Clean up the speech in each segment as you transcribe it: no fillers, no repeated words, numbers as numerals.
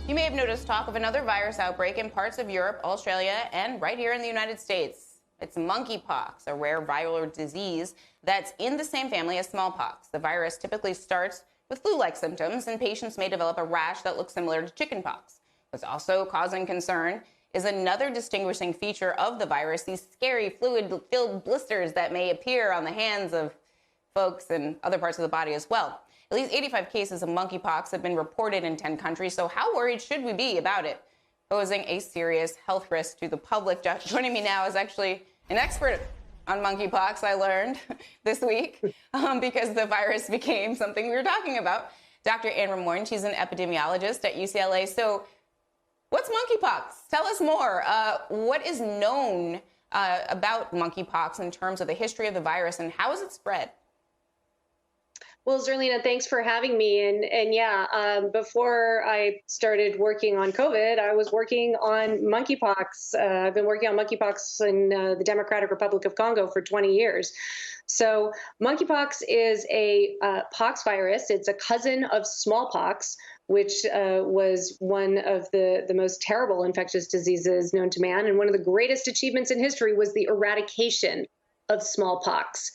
You may have noticed talk of another virus outbreak in parts of Europe, Australia, and right here in the United States. It's monkeypox, a rare viral disease that's in the same family as smallpox. The virus typically starts with flu-like symptoms, and patients may develop a rash that looks similar to chickenpox. What's also causing concern is another distinguishing feature of the virus, these scary fluid-filled blisters that may appear on the hands of folks and other parts of the body as well. At least 85 cases of monkeypox have been reported in 10 countries, so how worried should we be about it, posing a serious health risk to the public? Joining me now is actually an expert on monkeypox, I learned this week, because the virus became something we were talking about. Dr. Anne Ramorn, she's an epidemiologist at UCLA. So what's monkeypox? Tell us more. What is known about monkeypox in terms of the history of the virus, and how is it spread? Well, Zerlina, thanks for having me. And yeah, before I started working on COVID, I was working on monkeypox. I've been working on monkeypox in the Democratic Republic of Congo for 20 years. So monkeypox is a pox virus. It's a cousin of smallpox, which was one of the most terrible infectious diseases known to man. And one of the greatest achievements in history was the eradication of smallpox.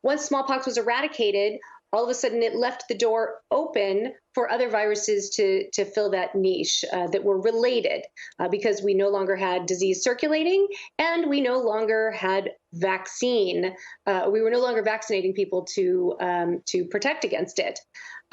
Once smallpox was eradicated, all of a sudden it left the door open for other viruses to fill that niche that were related, because we no longer had disease circulating and we no longer had vaccine. We were no longer vaccinating people to protect against it.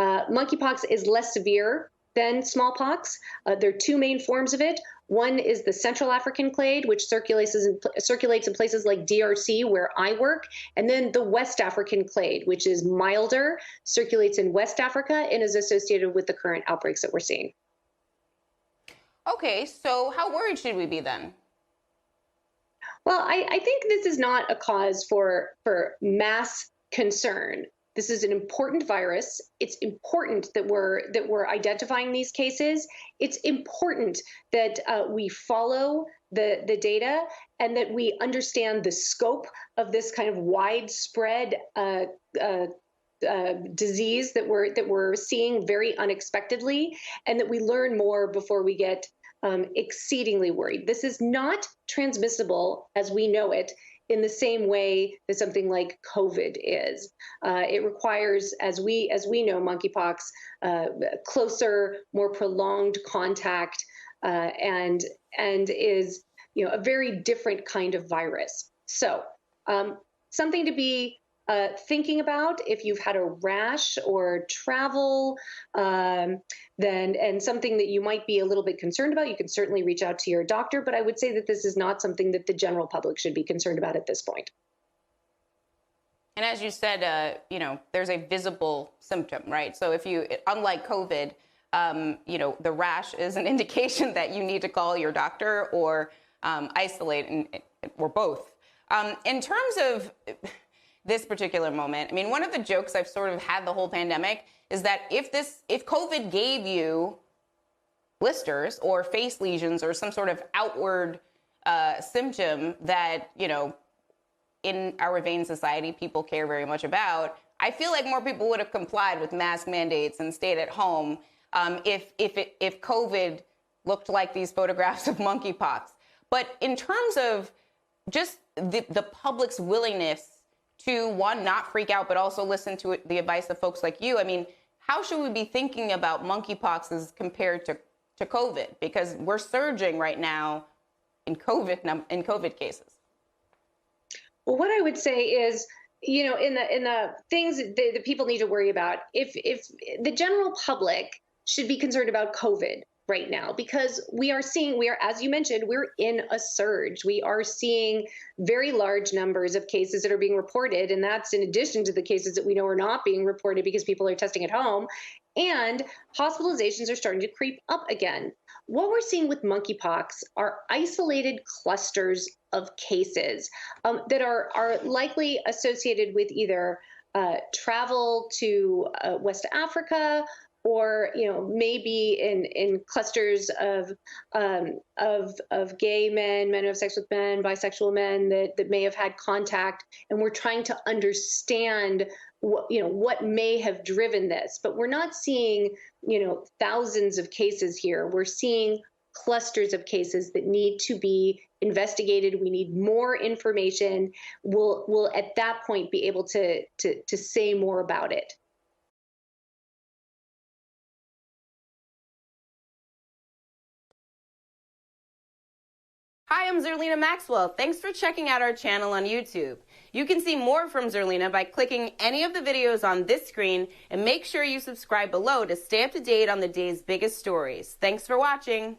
Monkeypox is less severe than smallpox. There are two main forms of it. One is the Central African clade, which circulates in places like DRC, where I work, and then the West African clade, which is milder, circulates in West Africa, and is associated with the current outbreaks that we're seeing. Okay, so how worried should we be then? Well, I think this is not a cause for mass concern. This is an important virus. It's important that we're identifying these cases. It's important that we follow the data and that we understand the scope of this kind of widespread disease that we're seeing very unexpectedly, and that we learn more before we get exceedingly worried. This is not transmissible as we know it in the same way that something like COVID is. It requires, as we know, monkeypox, closer, more prolonged contact, and is a very different kind of virus. So something to be thinking about if you've had a rash or travel, and something that you might be a little bit concerned about, you can certainly reach out to your doctor. But I would say that this is not something that the general public should be concerned about at this point. And as you said, there's a visible symptom, right? So unlike COVID, the rash is an indication that you need to call your doctor or isolate, or both. In terms of this particular moment, I mean, one of the jokes I've sort of had the whole pandemic is that if COVID gave you blisters or face lesions or some sort of outward symptom that, in our vain society, people care very much about, I feel like more people would have complied with mask mandates and stayed at home if COVID looked like these photographs of monkeypox. But in terms of just the public's willingness to, one, not freak out, but also listen to the advice of folks like you, I mean, how should we be thinking about monkeypox as compared to COVID? Because we're surging right now in COVID cases. Well, what I would say is, in the things that people need to worry about, if the general public should be concerned about COVID right now, because we are, as you mentioned, we're in a surge. We are seeing very large numbers of cases that are being reported, and that's in addition to the cases that we know are not being reported because people are testing at home, and hospitalizations are starting to creep up again. What we're seeing with monkeypox are isolated clusters of cases that are likely associated with either travel to West Africa, or maybe in clusters of gay men who have sex with men, bisexual men that may have had contact, and we're trying to understand what may have driven this. But we're not seeing thousands of cases here. We're seeing clusters of cases that need to be investigated. We need more information. We'll at that point be able to say more about it. Hi, I'm Zerlina Maxwell. Thanks for checking out our channel on YouTube. You can see more from Zerlina by clicking any of the videos on this screen, and make sure you subscribe below to stay up to date on the day's biggest stories. Thanks for watching.